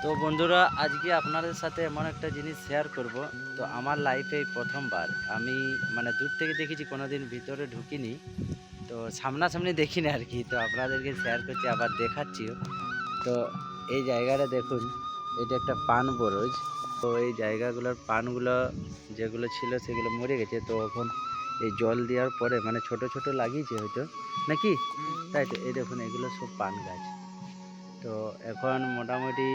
তো বন্ধুরা, আজকে আপনাদের সাথে এমন একটা জিনিস শেয়ার করব। তো আমার লাইফে প্রথমবার আমি দূর থেকে দেখেছি, কোনোদিন ভিতরে ঢুকিনি। তো সামনাসামনি দেখিনি আর কি। তো আপনাদেরকে শেয়ার করছি, আবার দেখাচ্ছিও। তো এই জায়গাটা দেখুন, এটা একটা পান বরজ। তো এই জায়গাগুলোর পানগুলো যেগুলো ছিল সেগুলো মরে গেছে। তো এখন এই জল দেওয়ার পরে ছোট ছোট লাগিয়েছে হয়তো, নাকি? তাই তো এই দেখুন, এগুলো সব পান গাছ। তো এখন মোটামুটি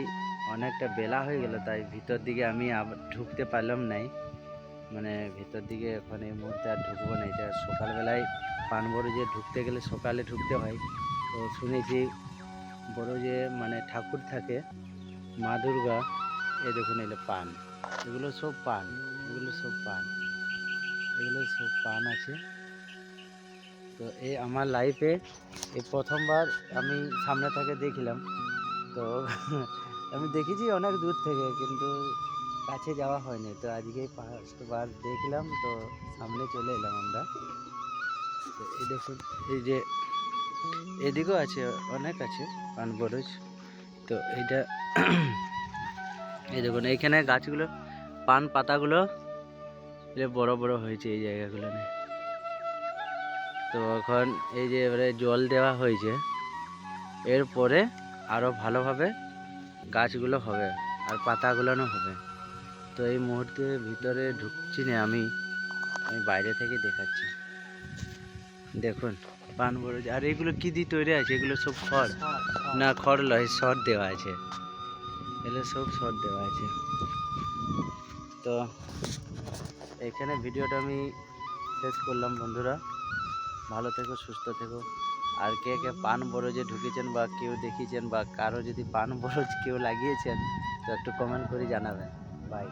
অনেকটা বেলা হয়ে গেল, তাই ভিতর দিকে আমি আবার ঢুকতে পারলাম নাই। ভিতর দিকে এখন এই মুহূর্তে আর ঢুকবো না। এটা সকালবেলায় পান বরজে ঢুকতে গেলে সকালে ঢুকতে হয়। তো শুনেছি বরজে ঠাকুর থাকে, মা দুর্গা। এই দেখুন, এগুলো পান, এগুলো সব পান, এগুলো সব পান, এগুলো সব পান আছে। তো এই আমার লাইফে এই প্রথমবার আমি সামনে থেকে দেখলাম। তো আমি দেখেছি অনেক দূর থেকে, কিন্তু কাছে যাওয়া হয়নি। তো আজকেই ফার্স্ট বার দেখলাম, তো সামনে চলে এলাম আমরা। তো এই দেখুন, এই যে এদিকেও আছে, অনেক আছে পান বরজ। তো এইটা এই দেখুন, এইখানে গাছগুলো, পান পাতাগুলো বড় বড় হয়েছে এই জায়গাগুলো নিয়ে। তো এখন এই যে এবারে জল দেওয়া হয়েছে, এরপরে আরও ভালোভাবে গাছগুলো হবে আর পাতাগুলোও হবে। তো এই মুহূর্তে ভিতরে ঢুকছি না আমি, বাইরে থেকে দেখাচ্ছি। দেখুন পান বরজ, আর এগুলো কি দিয়ে তৈরি আছে? এগুলো সব খড়? না, খড় লয়, শর্ট দেওয়া আছে। এগুলো সব শর্ট দেওয়া আছে। তো এখানে ভিডিওটা আমি শেষ করলাম। বন্ধুরা, ভালো থেকো, সুস্থ থেকো। আর কে কে পান বরজে ঢুকেছেন বা কেউ দেখিয়েছেন, বা কারো যদি পান বরজ কেউ লাগিয়েছেন, তো একটু কমেন্ট করে জানাবেন। বাই।